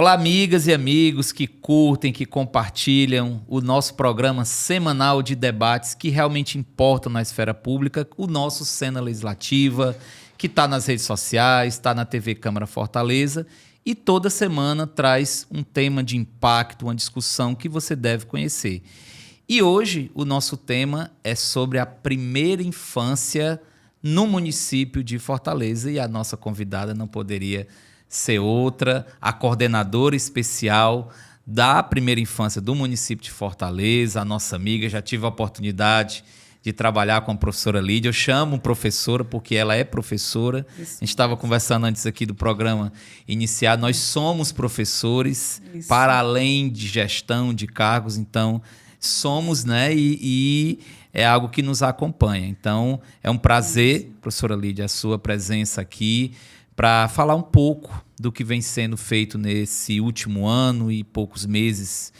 Olá, amigas e amigos que curtem, que compartilham o nosso programa semanal de debates que realmente importam na esfera pública, o nosso Cena Legislativa, que está nas redes sociais, está na TV Câmara Fortaleza e toda semana traz um tema de impacto, uma discussão que você deve conhecer. E hoje o nosso tema é sobre a primeira infância no município de Fortaleza e a nossa convidada não poderia ser outra, a coordenadora especial da primeira infância do município de Fortaleza, a nossa amiga. Já tive a oportunidade de trabalhar com a professora Lídia. Eu chamo professora porque ela é professora. Isso. A gente estava conversando antes aqui do programa iniciar. Nós somos professores. Isso. Para além de gestão de cargos, então somos, né? E é algo que nos acompanha. Então é um prazer, professora Lídia, a sua presença aqui para falar um pouco do que vem sendo feito nesse último ano e poucos meses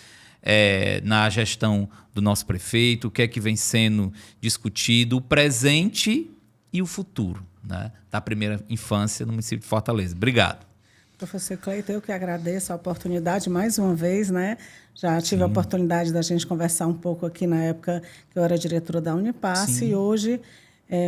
na gestão do nosso prefeito, o que é que vem sendo discutido, o presente e o futuro, né, da primeira infância no município de Fortaleza. Obrigado. Professor Cleiton, eu que agradeço a oportunidade mais uma vez, né? Já tive a oportunidade da gente conversar um pouco aqui na época que eu era diretora da Unipasse e hoje,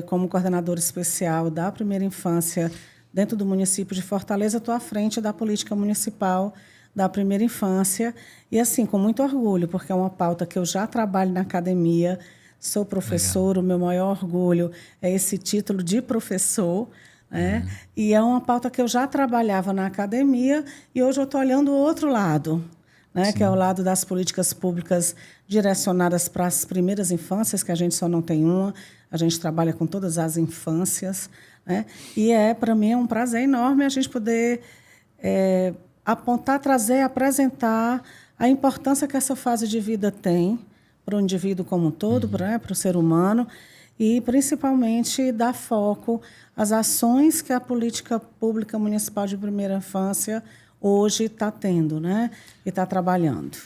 como coordenadora especial da primeira infância dentro do município de Fortaleza, estou à frente da política municipal da primeira infância e, assim, com muito orgulho, porque é uma pauta que eu já trabalho na academia, sou professora, o meu maior orgulho é esse título de professor, né? E é uma pauta que eu já trabalhava na academia e hoje eu estou olhando o outro lado, né? Que é o lado das políticas públicas direcionadas para as primeiras infâncias, que a gente só não tem uma, a gente trabalha com todas as infâncias, né? E para mim, é um prazer enorme a gente poder apontar, trazer, apresentar a importância que essa fase de vida tem para o indivíduo como um todo, para o ser humano, e, principalmente, dar foco às ações que a política pública municipal de primeira infância hoje está tendo, né? E está trabalhando.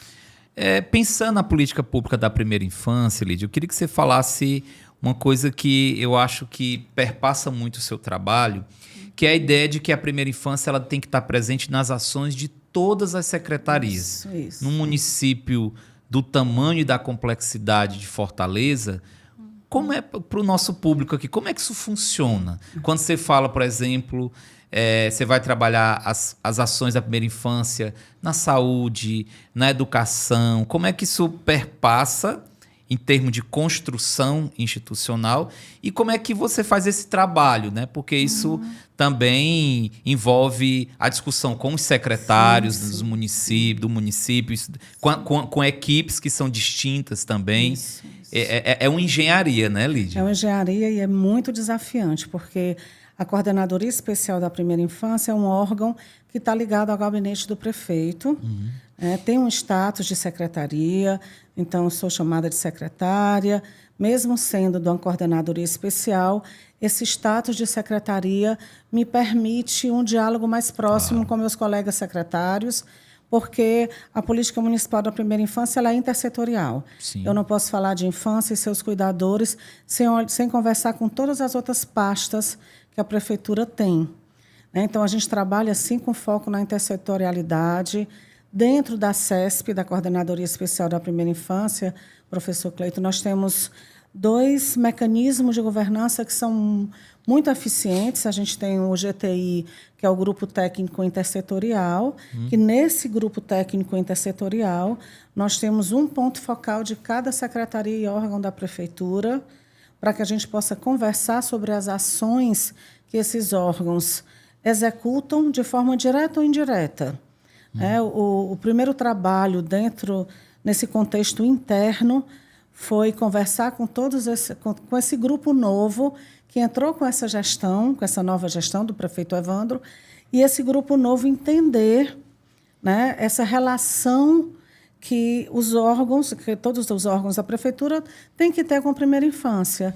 Pensando na política pública da primeira infância, Lídia, eu queria que você falasse uma coisa que eu acho que perpassa muito o seu trabalho, que é a ideia de que a primeira infância ela tem que estar presente nas ações de todas as secretarias. Isso. Num município do tamanho e da complexidade de Fortaleza, como é para o nosso público aqui? Como é que isso funciona? Quando você fala, por exemplo, você vai trabalhar as ações da primeira infância na saúde, na educação, como é que isso perpassa em termos de construção institucional e como é que você faz esse trabalho, né? Porque isso também envolve a discussão com os secretários dos municípios, do município, com equipes que são distintas também. Isso. É uma engenharia, né, Lídia? É uma engenharia e é muito desafiante, porque a Coordenadoria Especial da Primeira Infância é um órgão que está ligado ao gabinete do prefeito. Tem um status de secretaria, então eu sou chamada de secretária. Mesmo sendo de uma coordenadoria especial, esse status de secretaria me permite um diálogo mais próximo com meus colegas secretários, porque a política municipal da primeira infância ela é intersetorial. Sim. Eu não posso falar de infância e seus cuidadores sem conversar com todas as outras pastas que a prefeitura tem. Então, a gente trabalha assim com foco na intersetorialidade. Dentro da CESP, da Coordenadoria Especial da Primeira Infância, professor Cleiton, nós temos 2 mecanismos de governança que são muito eficientes. A gente tem o GTI, que é o Grupo Técnico Intersetorial, que nesse Grupo Técnico Intersetorial nós temos um ponto focal de cada secretaria e órgão da Prefeitura, para que a gente possa conversar sobre as ações que esses órgãos executam de forma direta ou indireta. O primeiro trabalho nesse contexto interno foi conversar com com esse grupo novo que entrou com essa gestão, com essa nova gestão do prefeito Evandro, e esse grupo novo entender, né, essa relação que todos os órgãos da prefeitura têm que ter com a primeira infância.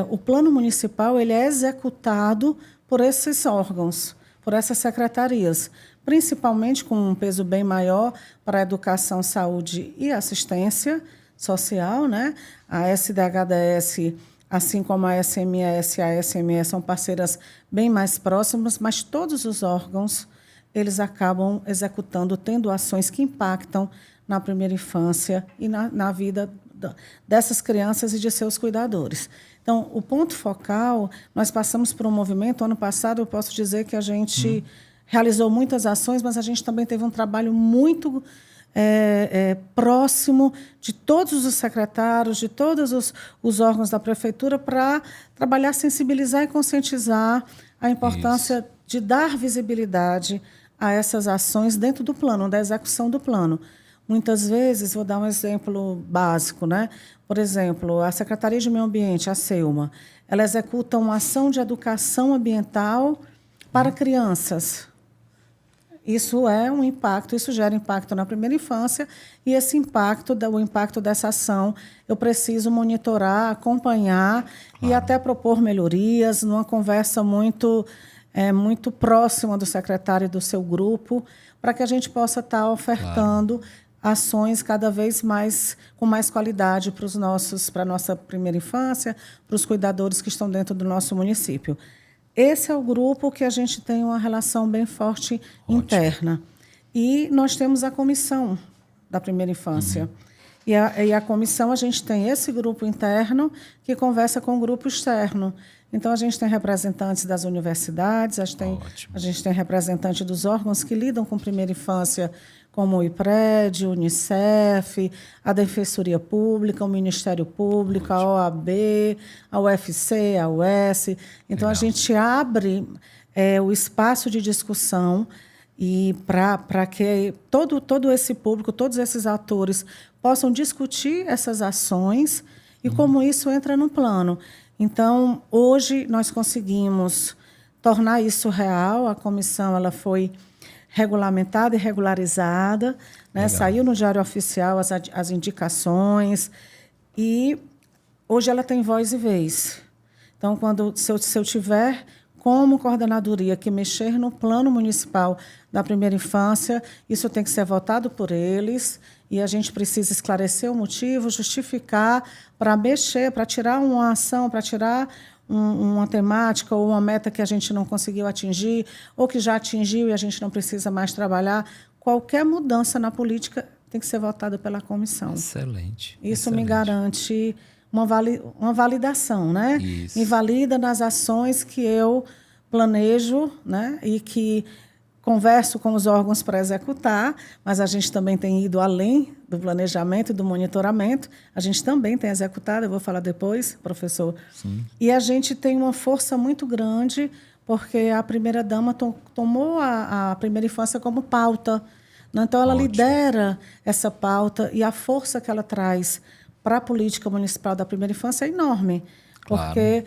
O plano municipal ele é executado por esses órgãos, por essas secretarias, principalmente com um peso bem maior para a educação, saúde e assistência social, né? A SDHDS, assim como a SMS e a SMS, são parceiras bem mais próximas, mas todos os órgãos eles acabam executando, tendo ações que impactam na primeira infância e na vida dessas crianças e de seus cuidadores. Então, o ponto focal, nós passamos por um movimento. Ano passado, eu posso dizer que a gente realizou muitas ações, mas a gente também teve um trabalho muito próximo de todos os secretários, de todos os órgãos da prefeitura, para trabalhar, sensibilizar e conscientizar a importância de dar visibilidade a essas ações dentro do plano, da execução do plano. Muitas vezes, vou dar um exemplo básico, né? Por exemplo, a Secretaria de Meio Ambiente, a SEUMA, ela executa uma ação de educação ambiental para crianças. Isso é um impacto, isso gera impacto na primeira infância, e esse impacto, o impacto dessa ação, eu preciso monitorar, acompanhar e até propor melhorias, numa conversa muito próxima do secretário e do seu grupo, para que a gente possa estar ofertando ações cada vez mais com mais qualidade para a nossa primeira infância, para os cuidadores que estão dentro do nosso município. Esse é o grupo que a gente tem uma relação bem forte interna. E nós temos a comissão da primeira infância. E a comissão, a gente tem esse grupo interno que conversa com o grupo externo. Então, a gente tem representantes das universidades, a gente tem representantes dos órgãos que lidam com primeira infância, como o IPRED, o Unicef, a Defensoria Pública, o Ministério Público, a OAB, a UFC, a UES. Então, a gente abre o espaço de discussão e para que todo esse público, todos esses atores possam discutir essas ações e como isso entra no plano. Então, hoje, nós conseguimos tornar isso real. A comissão ela foi regulamentada e regularizada, né? Saiu no Diário Oficial as indicações, e hoje ela tem voz e vez. Então, se eu tiver como coordenadoria que mexer no plano municipal da primeira infância, isso tem que ser votado por eles, e a gente precisa esclarecer o motivo, justificar, para mexer, para tirar uma ação, para tirar uma temática ou uma meta que a gente não conseguiu atingir, ou que já atingiu e a gente não precisa mais trabalhar. Qualquer mudança na política tem que ser votada pela comissão. Excelente. Isso excelente. Me garante uma validação, né? Isso. Me valida nas ações que eu planejo, né? E que converso com os órgãos para executar, mas a gente também tem ido além do planejamento e do monitoramento. A gente também tem executado, eu vou falar depois, professor. Sim. E a gente tem uma força muito grande, porque a primeira-dama tomou a primeira infância como pauta. Então, ela lidera essa pauta, e a força que ela traz para a política municipal da primeira infância é enorme, porque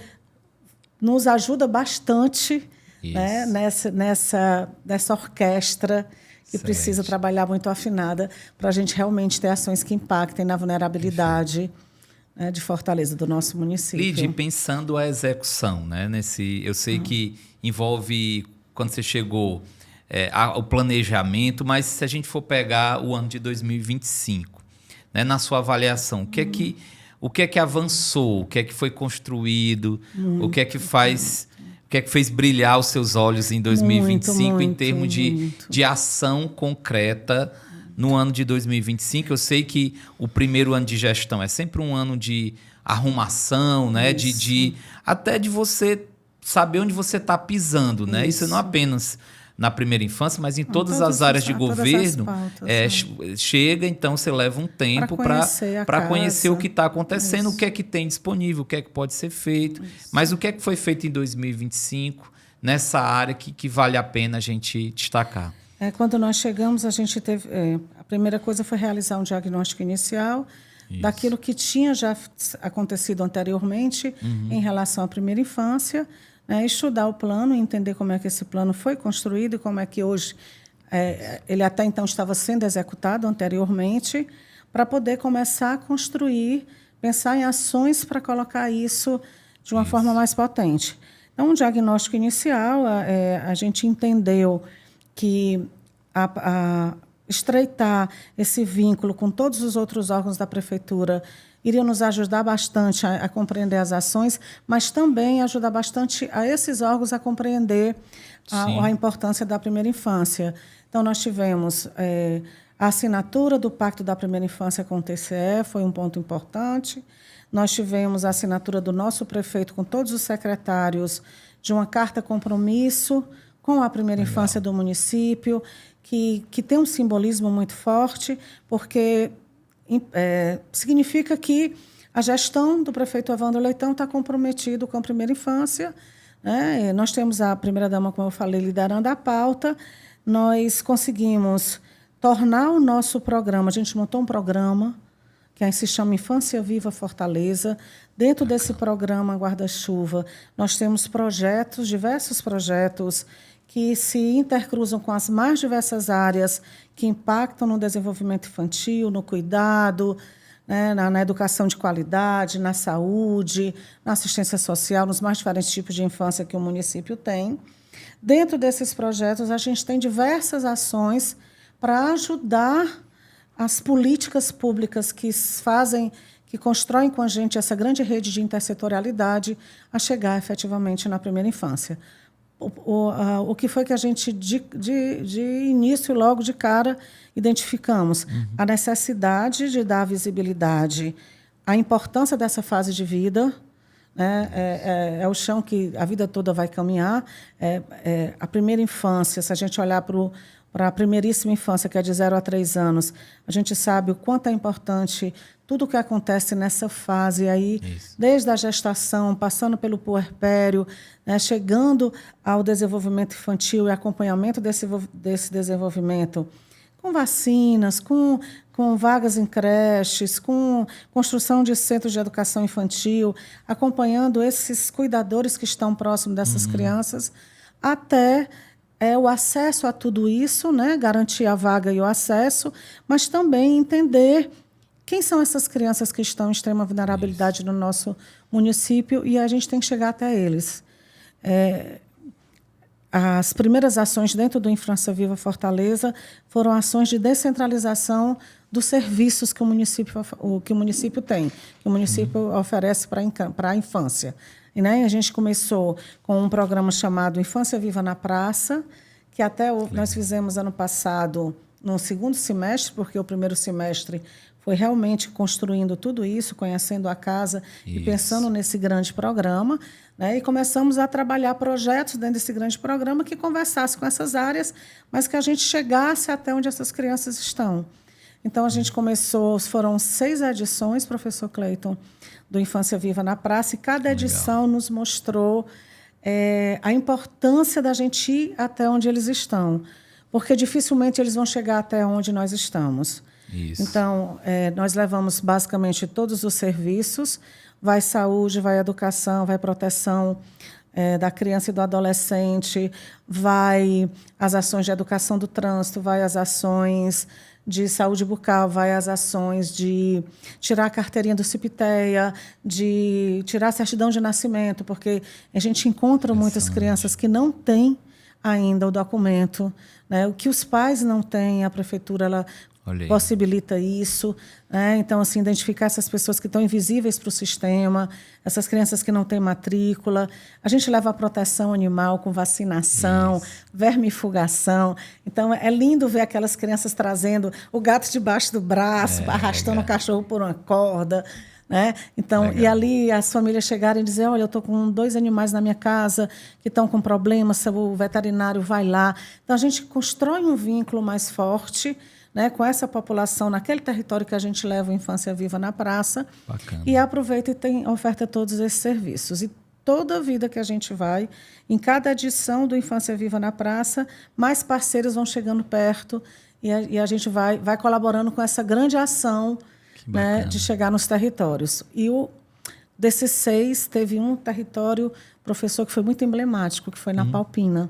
nos ajuda bastante, né, nessa orquestra que precisa trabalhar muito afinada para a gente realmente ter ações que impactem na vulnerabilidade, né, de Fortaleza, do nosso município. Lídia, pensando a execução, né, eu sei que envolve, quando você chegou, o planejamento, mas se a gente for pegar o ano de 2025, né, na sua avaliação, o que é que avançou, o que é que foi construído, o que é que fez brilhar os seus olhos em 2025 em termos de ação concreta no ano de 2025? Eu sei que o primeiro ano de gestão é sempre um ano de arrumação, né? Até de você saber onde você está pisando, né? Isso não apenas na primeira infância, mas em todas as áreas de governo, chega, então você leva um tempo para conhecer o que está acontecendo, o que é que tem disponível, o que é que pode ser feito, mas o que é que foi feito em 2025 nessa área que vale a pena a gente destacar. Quando nós chegamos, a gente teve... a primeira coisa foi realizar um diagnóstico inicial daquilo que tinha já acontecido anteriormente em relação à primeira infância, estudar o plano, entender como é que esse plano foi construído e como é que hoje ele até então estava sendo executado anteriormente, para poder começar a construir, pensar em ações para colocar isso de uma forma mais potente. Então, um diagnóstico inicial, a gente entendeu que estreitar esse vínculo com todos os outros órgãos da prefeitura iriam nos ajudar bastante a compreender as ações, mas também ajudar bastante a esses órgãos a compreender a importância da primeira infância. Então, nós tivemos a assinatura do Pacto da Primeira Infância com o TCE, foi um ponto importante. Nós tivemos a assinatura do nosso prefeito com todos os secretários de uma carta compromisso com a primeira infância do município, que tem um simbolismo muito forte, porque significa que a gestão do prefeito Evandro Leitão está comprometido com a primeira infância, né? Nós temos a primeira-dama, como eu falei, liderando a pauta. Nós conseguimos tornar o nosso programa, a gente montou um programa que se chama Infância Viva Fortaleza. Dentro desse programa Guarda-Chuva, nós temos projetos, diversos projetos, que se intercruzam com as mais diversas áreas que impactam no desenvolvimento infantil, no cuidado, né, na educação de qualidade, na saúde, na assistência social, nos mais diferentes tipos de infância que o município tem. Dentro desses projetos, a gente tem diversas ações para ajudar as políticas públicas que constroem com a gente essa grande rede de intersetorialidade a chegar efetivamente na primeira infância. O que foi que a gente, de início, logo de cara, identificamos? A necessidade de dar visibilidade à importância dessa fase de vida, né? É o chão que a vida toda vai caminhar. A primeira infância, se a gente olhar para a primeiríssima infância, que é de 0 a 3 anos, a gente sabe o quanto é importante tudo o que acontece nessa fase aí, desde a gestação, passando pelo puerpério, né, chegando ao desenvolvimento infantil e acompanhamento desse desenvolvimento, com vacinas, com vagas em creches, com construção de centros de educação infantil, acompanhando esses cuidadores que estão próximos dessas crianças, até o acesso a tudo isso, né, garantir a vaga e o acesso, mas também entender quem são essas crianças que estão em extrema vulnerabilidade no nosso município, e a gente tem que chegar até eles. As primeiras ações dentro do Infância Viva Fortaleza foram ações de descentralização dos serviços que o município tem, que o município oferece para a infância. E, né, a gente começou com um programa chamado Infância Viva na Praça, que até nós fizemos ano passado, no segundo semestre, porque o primeiro semestre foi realmente construindo tudo isso, conhecendo a casa e pensando nesse grande programa, né? E começamos a trabalhar projetos dentro desse grande programa que conversasse com essas áreas, mas que a gente chegasse até onde essas crianças estão. Então, a gente começou, foram 6 edições, professor Cleiton, do Infância Viva na Praça, e cada edição nos mostrou a importância da gente ir até onde eles estão, porque dificilmente eles vão chegar até onde nós estamos. Isso. Então, nós levamos basicamente todos os serviços, vai saúde, vai educação, vai proteção da criança e do adolescente, vai as ações de educação do trânsito, vai as ações de saúde bucal, vai as ações de tirar a carteirinha do CIPTEA, de tirar a certidão de nascimento, porque a gente encontra muitas crianças que não têm ainda o documento, né? O que os pais não têm, a prefeitura ela possibilita isso, né? Então, assim, identificar essas pessoas que estão invisíveis para o sistema, essas crianças que não têm matrícula. A gente leva a proteção animal com vacinação, vermifugação. Então, é lindo ver aquelas crianças trazendo o gato debaixo do braço, arrastando o cachorro por uma corda, né? Então, e ali as famílias chegarem e dizer, olha, eu estou com 2 animais na minha casa que estão com problemas, o veterinário vai lá. Então, a gente constrói um vínculo mais forte, né, com essa população naquele território que a gente leva a Infância Viva na Praça. Bacana. E aproveita e oferta todos esses serviços. E toda a vida que a gente vai, em cada edição do Infância Viva na Praça, mais parceiros vão chegando perto e a gente vai colaborando com essa grande ação, né, de chegar nos territórios. E desses 6, teve um território, professor, que foi muito emblemático, que foi na Palpina.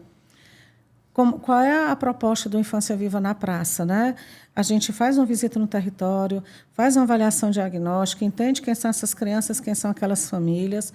Qual é a proposta do Infância Viva na Praça, né? A gente faz uma visita no território, faz uma avaliação diagnóstica, entende quem são essas crianças, quem são aquelas famílias,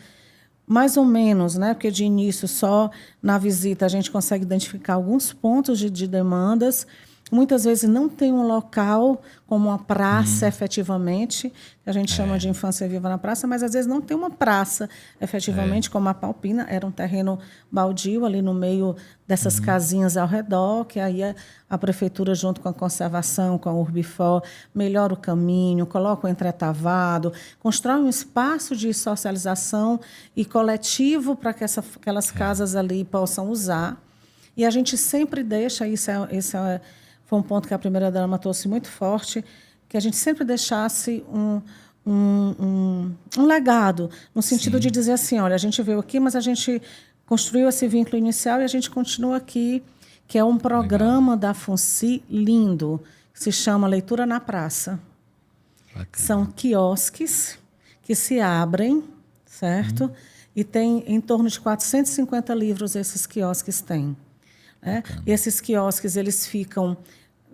mais ou menos, né? Porque de início, só na visita, a gente consegue identificar alguns pontos de demandas. muitas vezes não tem um local como uma praça efetivamente, que a gente chama de infância viva na praça, mas às vezes não tem uma praça efetivamente, como a Palpina, era um terreno baldio ali no meio dessas casinhas ao redor, que aí a prefeitura, junto com a conservação, com a Urbifor, melhora o caminho, coloca o entretavado, constrói um espaço de socialização e coletivo para que aquelas casas ali possam usar. E a gente sempre deixa, foi um ponto que a primeira-dama trouxe muito forte, que a gente sempre deixasse um legado, no sentido de dizer assim, olha, a gente veio aqui, mas a gente construiu esse vínculo inicial e a gente continua aqui, que é um programa da FUNCI lindo, que se chama Leitura na Praça. Bacana. São quiosques que se abrem, certo? E tem em torno de 450 livros esses quiosques têm. Né? E esses quiosques, eles ficam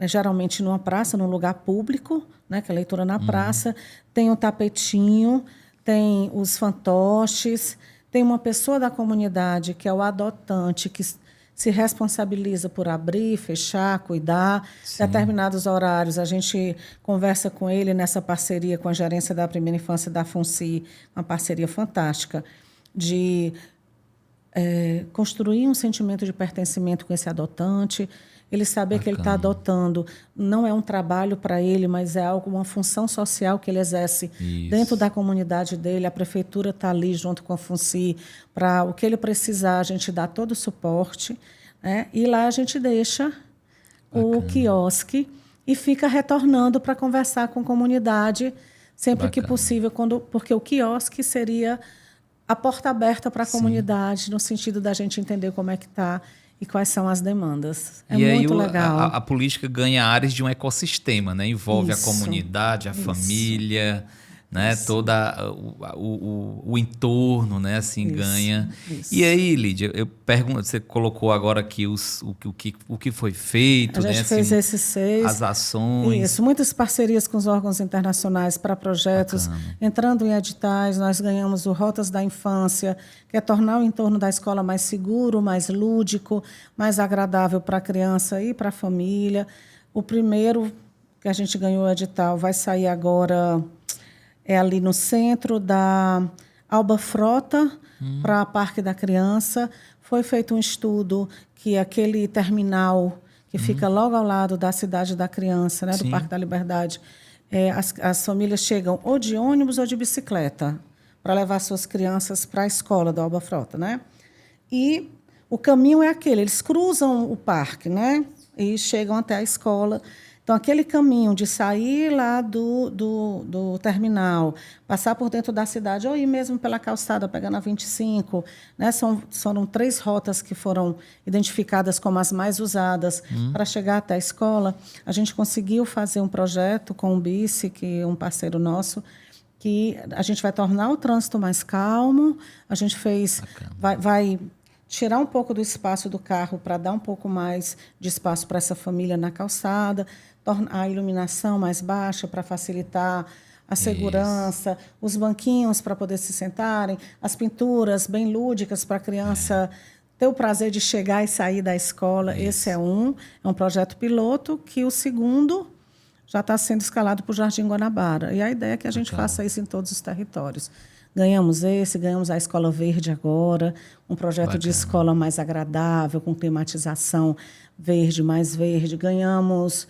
geralmente numa praça, num lugar público, né, que é a leitura na praça, tem um tapetinho, tem os fantoches, tem uma pessoa da comunidade, que é o adotante, que se responsabiliza por abrir, fechar, cuidar. Sim. Determinados horários, a gente conversa com ele nessa parceria com a gerência da primeira infância da FUNCI, uma parceria fantástica, de construir um sentimento de pertencimento com esse adotante, ele saber Bacana. Que ele está adotando não é um trabalho para ele, mas é uma função social que ele exerce dentro da comunidade dele. A prefeitura está ali junto com a FUNCI para o que ele precisar, a gente dá todo o suporte, né? E lá a gente deixa o quiosque e fica retornando para conversar com a comunidade sempre que possível, porque o quiosque seria a porta aberta para a comunidade, no sentido da gente entender como é que está e quais são as demandas. É muito legal. A política ganha áreas de um ecossistema, né? Envolve a comunidade, a família, né? Todo o entorno, né? Assim, ganha. E aí, Lídia, eu pergunto, você colocou agora aqui o que foi feito, né? A gente fez esses 6. As ações. Isso, muitas parcerias com os órgãos internacionais para projetos. Bacana. Entrando em editais, nós ganhamos o Rotas da Infância, que é tornar o entorno da escola mais seguro, mais lúdico, mais agradável para a criança e para a família. O primeiro que a gente ganhou o edital vai sair agora... É ali no centro da Alba Frota, para Parque da Criança. Foi feito um estudo que aquele terminal que fica logo ao lado da Cidade da Criança, né, do Parque da Liberdade, as famílias chegam ou de ônibus ou de bicicleta para levar suas crianças para a escola da Alba Frota, né? E o caminho é aquele, eles cruzam o parque, né, e chegam até a escola. Então, aquele caminho de sair lá do terminal, passar por dentro da cidade, ou ir mesmo pela calçada, pegando a 25, né? Foram 3 rotas que foram identificadas como as mais usadas para chegar até a escola. A gente conseguiu fazer um projeto com o BICE, que é um parceiro nosso, que a gente vai tornar o trânsito mais calmo. A gente vai tirar um pouco do espaço do carro para dar um pouco mais de espaço para essa família na calçada, a iluminação mais baixa para facilitar a segurança, os banquinhos para poder se sentarem, as pinturas bem lúdicas para a criança ter o prazer de chegar e sair da escola. Esse é um projeto piloto, que o segundo já está sendo escalado para o Jardim Guanabara. E a ideia é que a gente faça isso em todos os territórios. Ganhamos a Escola Verde agora, um projeto de escola mais agradável, com climatização verde, mais verde. Ganhamos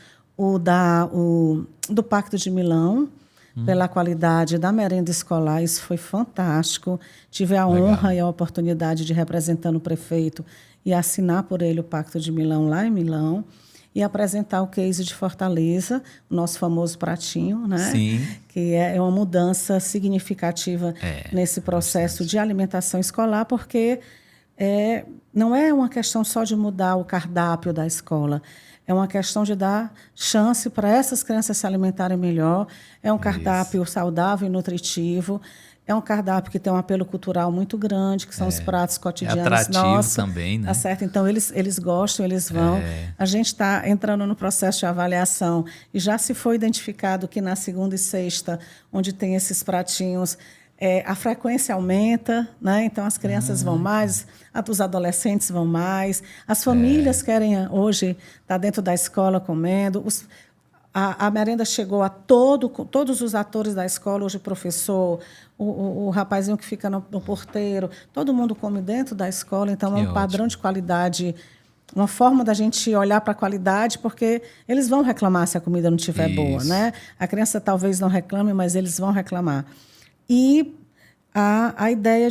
do Pacto de Milão, pela qualidade da merenda escolar. Isso foi fantástico. Tive a honra e a oportunidade de, representando o prefeito, e assinar por ele o Pacto de Milão lá em Milão, e apresentar o case de Fortaleza, o nosso famoso pratinho, né? Sim. Que é uma mudança significativa nesse processo de alimentação escolar, porque não é uma questão só de mudar o cardápio da escola, é uma questão de dar chance para essas crianças se alimentarem melhor. É um cardápio saudável e nutritivo. É um cardápio que tem um apelo cultural muito grande, que são os pratos cotidianos atrativo nossos. Também, né? Tá certo? Então, eles gostam, eles vão. A gente está entrando no processo de avaliação e já se foi identificado que na segunda e sexta, onde tem esses pratinhos, a frequência aumenta, né? Então as crianças vão mais, os adolescentes vão mais, as famílias querem hoje estar dentro da escola comendo. A merenda chegou a todos os atores da escola, hoje o professor, o rapazinho que fica no porteiro, todo mundo come dentro da escola, então é um padrão de qualidade, uma forma da gente olhar para a qualidade, porque eles vão reclamar se a comida não estiver boa, né? A criança talvez não reclame, mas eles vão reclamar. E a ideia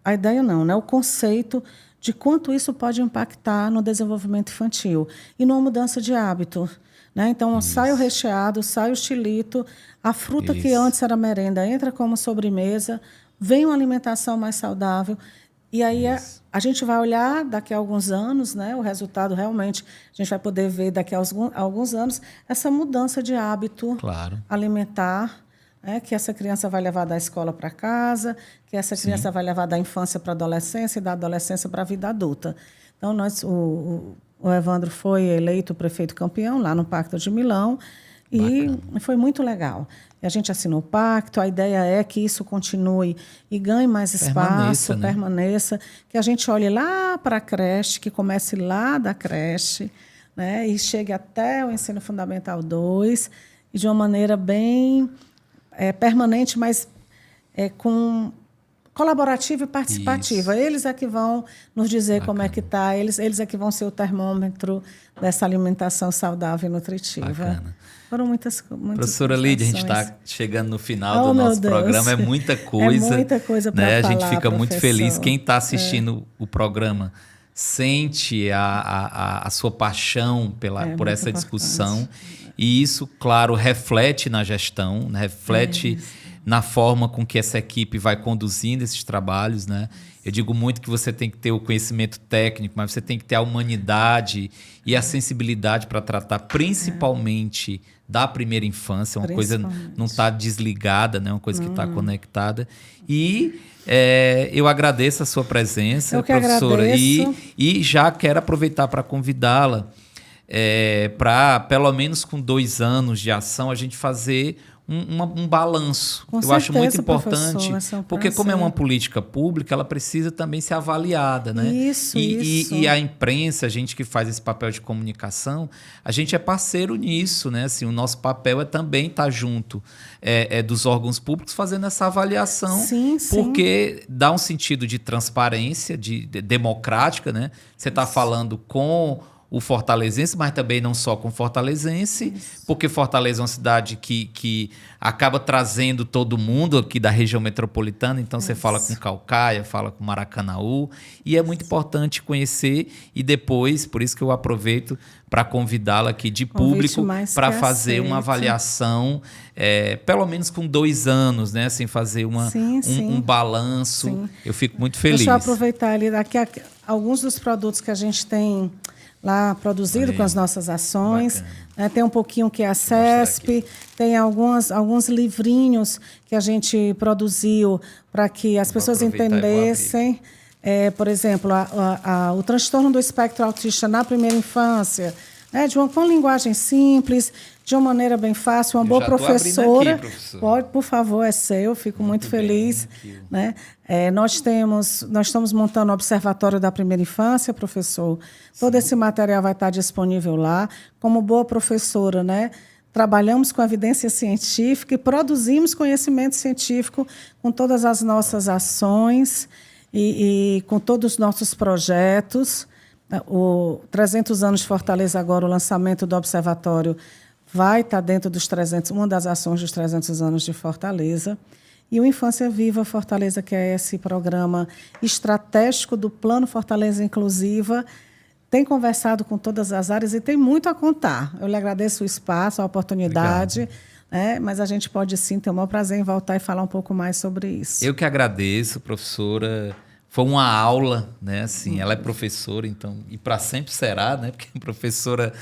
a ideia não, né? O conceito de quanto isso pode impactar no desenvolvimento infantil e numa mudança de hábito. Né? Então, sai o recheado, sai o xilito, a fruta que antes era merenda entra como sobremesa, vem uma alimentação mais saudável. E aí a gente vai olhar daqui a alguns anos, né? O resultado realmente a gente vai poder ver daqui a alguns anos essa mudança de hábito alimentar, né? Que essa criança vai levar da escola para casa, que essa criança vai levar da infância para a adolescência e da adolescência para a vida adulta. Então, o Evandro foi eleito prefeito campeão lá no Pacto de Milão e foi muito legal. E a gente assinou o pacto, a ideia é que isso continue e ganhe mais espaço, permaneça, que a gente olhe lá para a creche, que comece lá da creche, né, e chegue até o ensino fundamental 2, e de uma maneira bem permanente, mas com colaborativa e participativa. Isso. Eles é que vão nos dizer como é que está, eles é que vão ser o termômetro dessa alimentação saudável e nutritiva. Bacana. Foram muitas Professora Lídia, a gente está chegando no final do nosso programa, é muita coisa. É muita coisa para falar, a gente fica muito professor. feliz. Quem está assistindo o programa sente a sua paixão por essa discussão. E isso, claro, reflete na gestão, reflete na forma com que essa equipe vai conduzindo esses trabalhos, né? Eu digo muito que você tem que ter o conhecimento técnico, mas você tem que ter a humanidade e a sensibilidade para tratar principalmente da primeira infância, uma coisa não está desligada, né? Uma coisa que está conectada. E eu agradeço a sua presença, professora, e já quero aproveitar para convidá-la para, pelo menos com 2 anos de ação, a gente fazer um balanço. Eu acho muito importante, porque como é uma política pública, ela precisa também ser avaliada, né? Isso. E a imprensa, a gente que faz esse papel de comunicação, a gente é parceiro nisso, né? Assim, o nosso papel é também estar junto dos órgãos públicos fazendo essa avaliação, porque dá um sentido de transparência, de democrática, né? Você está falando com o fortalezense, mas também não só com o fortalezense, porque Fortaleza é uma cidade que acaba trazendo todo mundo aqui da região metropolitana, então você fala com Caucaia, fala com Maracanaú, e é muito importante conhecer e depois, por isso que eu aproveito para convidá-la aqui de público para fazer uma avaliação, pelo menos com 2 anos, né? Assim, fazer um balanço. Sim. Eu fico muito feliz. Deixa eu aproveitar ali, daqui alguns dos produtos que a gente tem lá produzido com as nossas ações, né? Tem um pouquinho que é a CESP, tem alguns livrinhos que a gente produziu para que as pessoas entendessem, por exemplo, o transtorno do espectro autista na primeira infância, né? Com linguagem simples, de uma maneira bem fácil, uma boa professora. Aqui, professor. Pode, por favor, é seu, fico muito feliz. Né? Nós estamos montando o Observatório da Primeira Infância, professor. Todo esse material vai estar disponível lá. Como boa professora, né? Trabalhamos com evidência científica e produzimos conhecimento científico com todas as nossas ações e com todos os nossos projetos. O 300 anos de Fortaleza agora, o lançamento do Observatório vai estar dentro dos 300, uma das ações dos 300 anos de Fortaleza. E o Infância Viva Fortaleza, que é esse programa estratégico do Plano Fortaleza Inclusiva, tem conversado com todas as áreas e tem muito a contar. Eu lhe agradeço o espaço, a oportunidade, né? Mas a gente pode sim ter o maior prazer em voltar e falar um pouco mais sobre isso. Eu que agradeço, professora. Foi uma aula, né? Assim, ela é professora, então, e para sempre será, né? Porque professora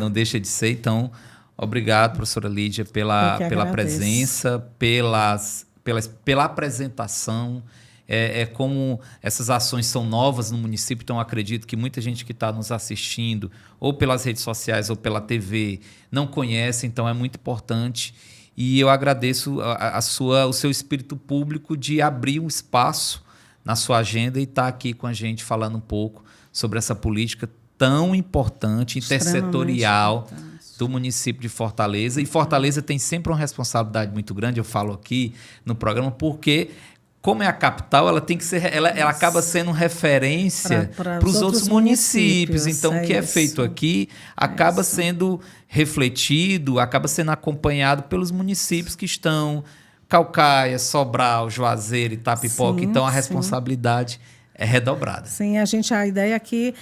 não deixa de ser. Então, obrigado, professora Lídia, pela presença, pela apresentação. Como essas ações são novas no município, então acredito que muita gente que está nos assistindo, ou pelas redes sociais ou pela TV, não conhece, então é muito importante. E eu agradeço o seu espírito público de abrir um espaço na sua agenda e estar aqui com a gente falando um pouco sobre essa política tão importante, intersetorial do município de Fortaleza. E Fortaleza tem sempre uma responsabilidade muito grande, eu falo aqui no programa, porque como é a capital, ela tem que ser, ela acaba sendo referência para os outros municípios. Então, o que é feito aqui acaba sendo refletido, acaba sendo acompanhado pelos municípios que estão Caucaia, Sobral, Juazeiro, Itapipoca. Então, a responsabilidade é redobrada. Sim, a ideia aqui,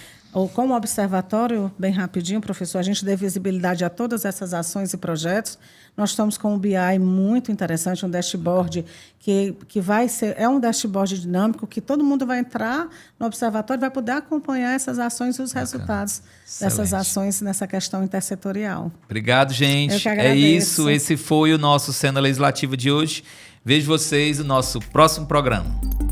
como observatório, bem rapidinho, professor, a gente dê visibilidade a todas essas ações e projetos. Nós estamos com um BI muito interessante, um dashboard que vai ser... É um dashboard dinâmico que todo mundo vai entrar no observatório e vai poder acompanhar essas ações e os resultados dessas ações nessa questão intersetorial. Obrigado, gente. Eu que agradeço. É isso. Esse foi o nosso Cena Legislativa de hoje. Vejo vocês no nosso próximo programa.